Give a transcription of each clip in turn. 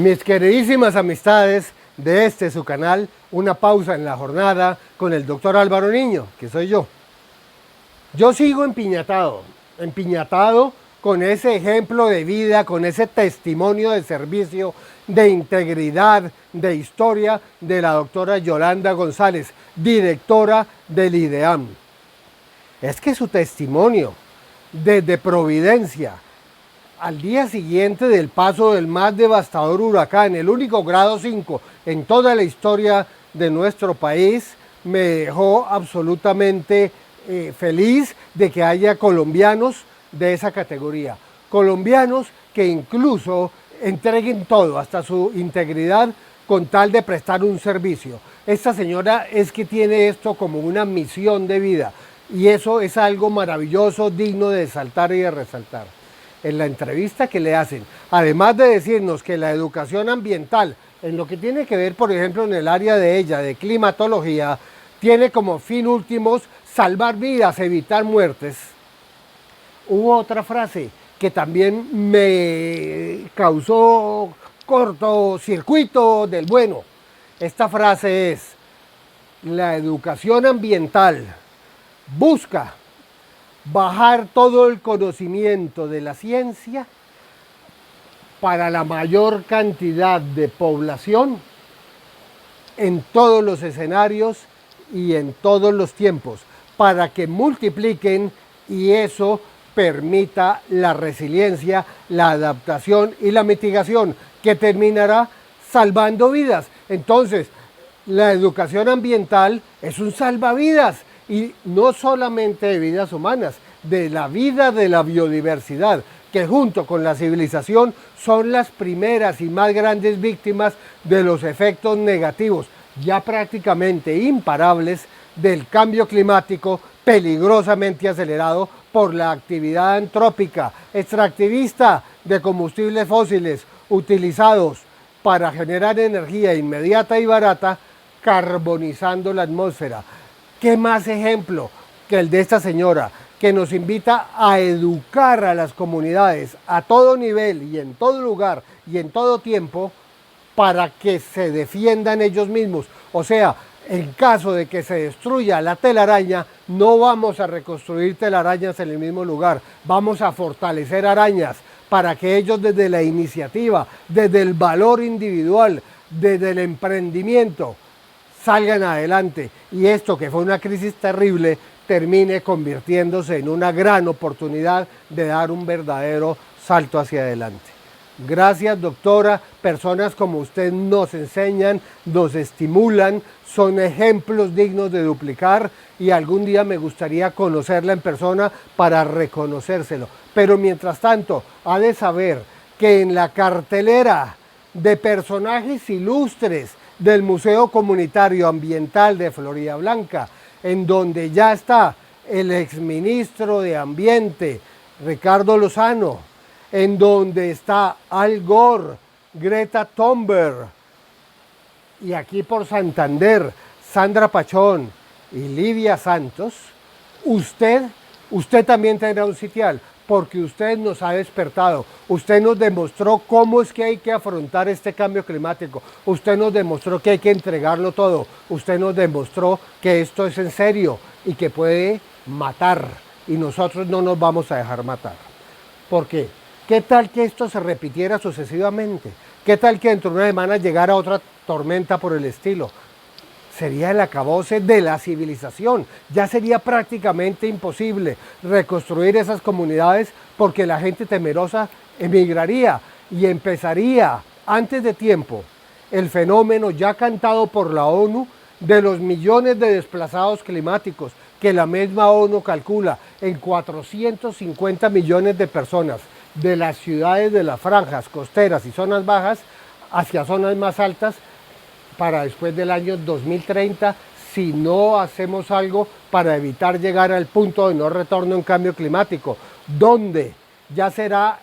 Mis queridísimas amistades de su canal, Una Pausa en la Jornada con el doctor Álvaro Niño, que soy yo. Yo sigo empiñatado con ese ejemplo de vida, con ese testimonio de servicio, de integridad, de historia de la doctora Yolanda González, directora del IDEAM. Es que su testimonio desde Providencia, al día siguiente del paso del más devastador huracán, el único grado 5 en toda la historia de nuestro país, me dejó absolutamente feliz de que haya colombianos de esa categoría. Colombianos que incluso entreguen todo, hasta su integridad, con tal de prestar un servicio. Esta señora es que tiene esto como una misión de vida y eso es algo maravilloso, digno de exaltar y de resaltar. En la entrevista que le hacen, además de decirnos que la educación ambiental, en lo que tiene que ver, por ejemplo, en el área de ella, de climatología, tiene como fin últimos salvar vidas, evitar muertes. Hubo otra frase que también me causó cortocircuito del bueno. Esta frase es: la educación ambiental busca bajar todo el conocimiento de la ciencia para la mayor cantidad de población en todos los escenarios y en todos los tiempos, para que multipliquen y eso permita la resiliencia, la adaptación y la mitigación, que terminará salvando vidas. Entonces, la educación ambiental es un salvavidas, y no solamente de vidas humanas, de la vida de la biodiversidad, que junto con la civilización son las primeras y más grandes víctimas de los efectos negativos, ya prácticamente imparables, del cambio climático peligrosamente acelerado por la actividad antrópica, extractivista de combustibles fósiles utilizados para generar energía inmediata y barata, carbonizando la atmósfera. ¿Qué más ejemplo que el de esta señora, que nos invita a educar a las comunidades a todo nivel y en todo lugar y en todo tiempo para que se defiendan ellos mismos? O sea, en caso de que se destruya la telaraña, no vamos a reconstruir telarañas en el mismo lugar, vamos a fortalecer arañas para que ellos desde la iniciativa, desde el valor individual, desde el emprendimiento, salgan adelante y esto, que fue una crisis terrible, termine convirtiéndose en una gran oportunidad de dar un verdadero salto hacia adelante. Gracias, doctora. Personas como usted nos enseñan, nos estimulan, son ejemplos dignos de duplicar y algún día me gustaría conocerla en persona para reconocérselo. Pero mientras tanto, ha de saber que en la cartelera de personajes ilustres del Museo Comunitario Ambiental de Floridablanca, en donde ya está el exministro de Ambiente, Ricardo Lozano, en donde está Al Gore, Greta Thunberg, y aquí por Santander, Sandra Pachón y Lidia Santos, usted también tendrá un sitial, porque usted nos ha despertado, usted nos demostró cómo es que hay que afrontar este cambio climático, usted nos demostró que hay que entregarlo todo, usted nos demostró que esto es en serio y que puede matar, y nosotros no nos vamos a dejar matar. ¿Por qué? ¿Qué tal que esto se repitiera sucesivamente? ¿Qué tal que dentro de una semana llegara otra tormenta por el estilo? Sería el acabose de la civilización. Ya sería prácticamente imposible reconstruir esas comunidades porque la gente temerosa emigraría y empezaría antes de tiempo el fenómeno ya cantado por la ONU de los millones de desplazados climáticos, que la misma ONU calcula en 450 millones de personas de las ciudades de las franjas costeras y zonas bajas hacia zonas más altas para después del año 2030, si no hacemos algo para evitar llegar al punto de no retorno en cambio climático, donde ya será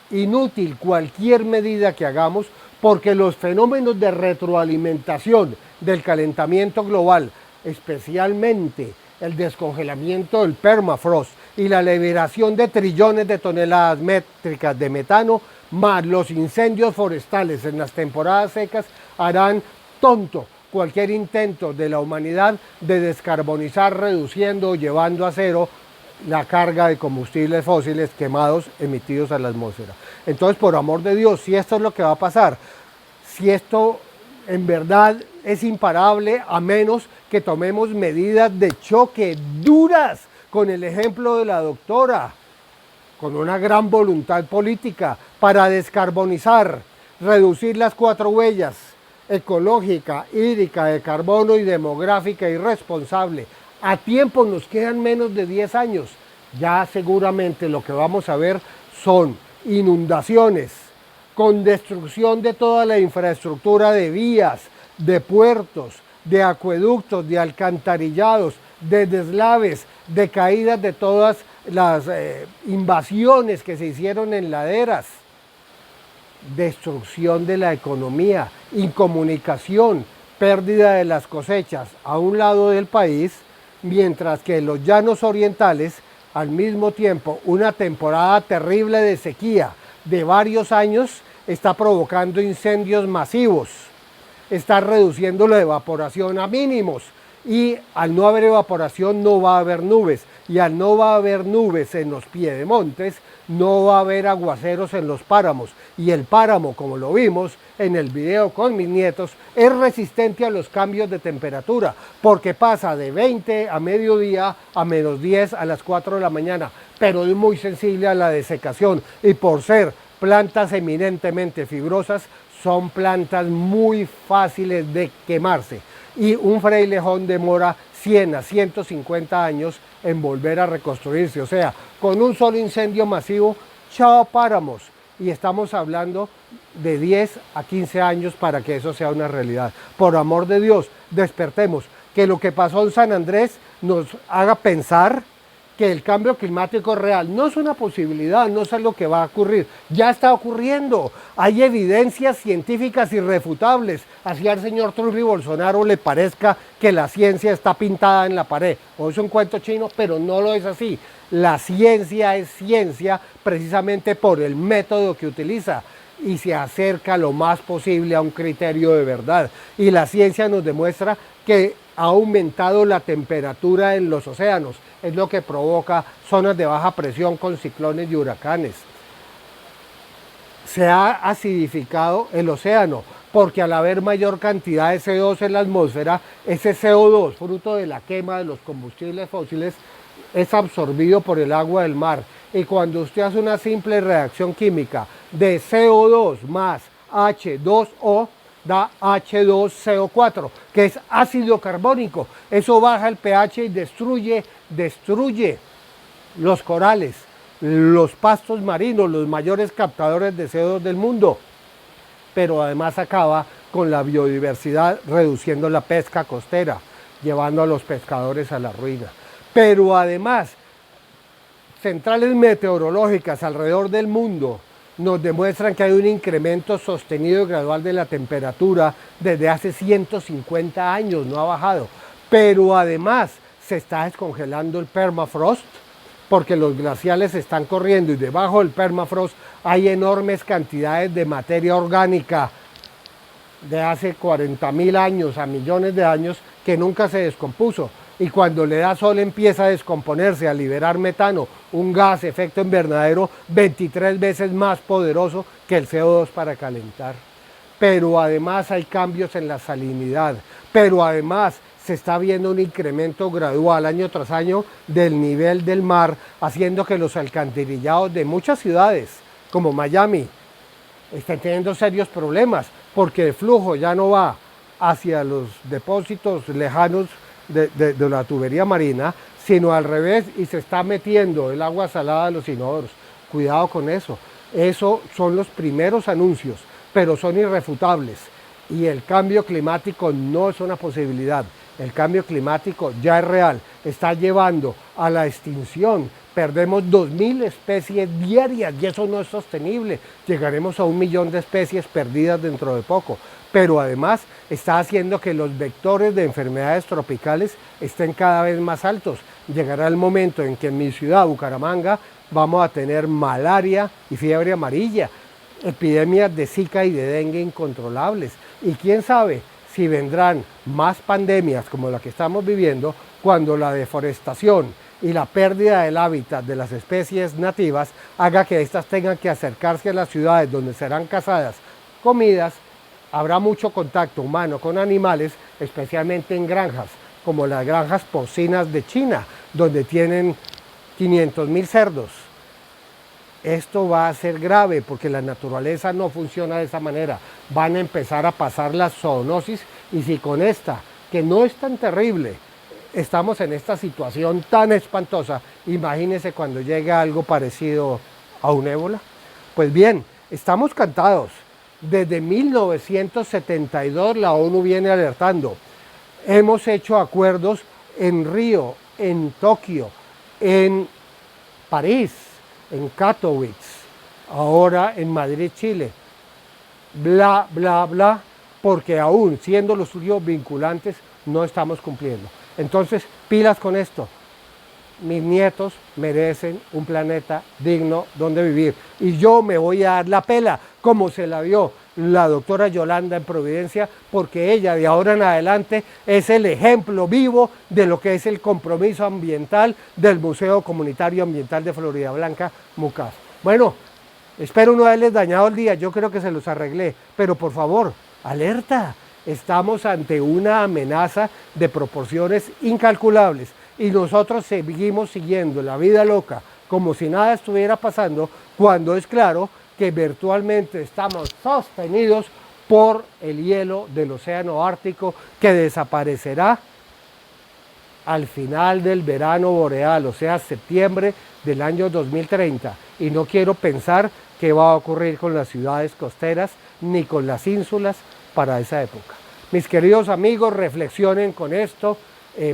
inútil cualquier medida que hagamos, porque los fenómenos de retroalimentación del calentamiento global, especialmente el descongelamiento del permafrost y la liberación de trillones de toneladas métricas de metano, más los incendios forestales en las temporadas secas harán tonto cualquier intento de la humanidad de descarbonizar, reduciendo o llevando a cero la carga de combustibles fósiles quemados emitidos a la atmósfera. Entonces, por amor de Dios, si esto es lo que va a pasar, si esto en verdad es imparable, a menos que tomemos medidas de choque duras, con el ejemplo de la doctora, con una gran voluntad política para descarbonizar, reducir las 4 huellas: ecológica, hídrica, de carbono y demográfica y responsable. A tiempo, nos quedan menos de 10 años. Ya seguramente lo que vamos a ver son inundaciones, con destrucción de toda la infraestructura de vías, de puertos, de acueductos, de alcantarillados, de deslaves, de caídas de todas las invasiones que se hicieron en laderas, destrucción de la economía, incomunicación, pérdida de las cosechas a un lado del país, mientras que en los llanos orientales, al mismo tiempo, una temporada terrible de sequía de varios años está provocando incendios masivos, está reduciendo la evaporación a mínimos, y al no haber evaporación no va a haber nubes, y al no va a haber nubes en los piedemontes, no va a haber aguaceros en los páramos, y el páramo, como lo vimos en el video con mis nietos, es resistente a los cambios de temperatura, porque pasa de 20 a mediodía a menos 10 a las 4 de la mañana, pero es muy sensible a la desecación, y por ser plantas eminentemente fibrosas, son plantas muy fáciles de quemarse, y un frailejón demora 100 a 150 años en volver a reconstruirse. O sea, con un solo incendio masivo, chao páramos. Y estamos hablando de 10 a 15 años para que eso sea una realidad. Por amor de Dios, despertemos. Que lo que pasó en San Andrés nos haga pensar que el cambio climático es real. No es una posibilidad, no es lo que va a ocurrir. Ya está ocurriendo. Hay evidencias científicas irrefutables. Así al señor Trump y Bolsonaro le parezca que la ciencia está pintada en la pared. O es un cuento chino, pero no lo es así. La ciencia es ciencia precisamente por el método que utiliza y se acerca lo más posible a un criterio de verdad. Y la ciencia nos demuestra que ha aumentado la temperatura en los océanos, es lo que provoca zonas de baja presión con ciclones y huracanes. Se ha acidificado el océano, porque al haber mayor cantidad de CO2 en la atmósfera, ese CO2, fruto de la quema de los combustibles fósiles, es absorbido por el agua del mar. Y cuando usted hace una simple reacción química de CO2 más H2O, da H2CO4, que es ácido carbónico. Eso baja el pH y destruye los corales, los pastos marinos, los mayores captadores de CO2 del mundo. Pero además acaba con la biodiversidad, reduciendo la pesca costera, llevando a los pescadores a la ruina. Pero además, centrales meteorológicas alrededor del mundo nos demuestran que hay un incremento sostenido y gradual de la temperatura desde hace 150 años, no ha bajado. Pero además se está descongelando el permafrost, porque los glaciales están corriendo y debajo del permafrost hay enormes cantidades de materia orgánica de hace 40.000 años a millones de años que nunca se descompuso. Y cuando le da sol empieza a descomponerse, a liberar metano, un gas efecto invernadero 23 veces más poderoso que el CO2 para calentar. Pero además hay cambios en la salinidad, pero además se está viendo un incremento gradual año tras año del nivel del mar, haciendo que los alcantarillados de muchas ciudades, como Miami, estén teniendo serios problemas, porque el flujo ya no va hacia los depósitos lejanos de la tubería marina, sino al revés, y se está metiendo el agua salada a los inodoros. Cuidado con eso. Eso son los primeros anuncios, pero son irrefutables. Y el cambio climático no es una posibilidad. El cambio climático ya es real. Está llevando a la extinción. Perdemos 2.000 especies diarias y eso no es sostenible. Llegaremos a 1 millón de especies perdidas dentro de poco. Pero además está haciendo que los vectores de enfermedades tropicales estén cada vez más altos. Llegará el momento en que en mi ciudad, Bucaramanga, vamos a tener malaria y fiebre amarilla. epidemias de Zika y de dengue incontrolables. Y quién sabe si vendrán más pandemias como la que estamos viviendo cuando la deforestación y la pérdida del hábitat de las especies nativas haga que éstas tengan que acercarse a las ciudades donde serán cazadas, comidas. Habrá mucho contacto humano con animales, especialmente en granjas, como las granjas porcinas de China, donde tienen 500.000 cerdos. Esto va a ser grave porque la naturaleza no funciona de esa manera. Van a empezar a pasar la zoonosis y si con esta, que no es tan terrible, estamos en esta situación tan espantosa, imagínense cuando llegue algo parecido a un ébola. Pues bien, estamos cantados. Desde 1972 la ONU viene alertando. Hemos hecho acuerdos en Río, en Tokio, en París, en Katowice, ahora en Madrid, Chile. Bla, bla, bla, porque aún siendo los suyos vinculantes no estamos cumpliendo. Entonces, pilas con esto. Mis nietos merecen un planeta digno donde vivir. Y yo me voy a dar la pela, como se la dio la doctora Yolanda en Providencia, porque ella de ahora en adelante es el ejemplo vivo de lo que es el compromiso ambiental del Museo Comunitario Ambiental de Floridablanca, MUCAF. Bueno, espero no haberles dañado el día, yo creo que se los arreglé, pero por favor, alerta, estamos ante una amenaza de proporciones incalculables. Y nosotros seguimos siguiendo la vida loca como si nada estuviera pasando, cuando es claro que virtualmente estamos sostenidos por el hielo del océano Ártico, que desaparecerá al final del verano boreal, o sea, septiembre del año 2030. Y no quiero pensar qué va a ocurrir con las ciudades costeras ni con las ínsulas para esa época. Mis queridos amigos, reflexionen con esto,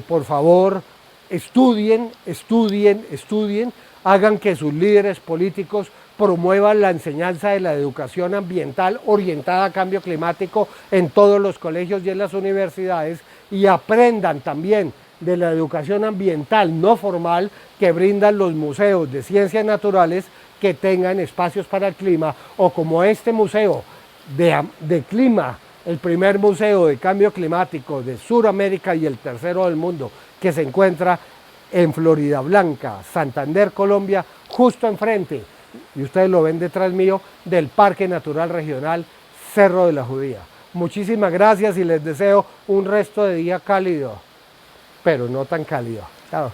por favor. Estudien, hagan que sus líderes políticos promuevan la enseñanza de la educación ambiental orientada a cambio climático en todos los colegios y en las universidades, y aprendan también de la educación ambiental no formal que brindan los museos de ciencias naturales que tengan espacios para el clima, o como este museo de clima, el primer museo de cambio climático de Sudamérica y el tercero del mundo, que se encuentra en Floridablanca, Santander, Colombia, justo enfrente, y ustedes lo ven detrás mío, del Parque Natural Regional Cerro de la Judía. Muchísimas gracias y les deseo un resto de día cálido, pero no tan cálido. Chao.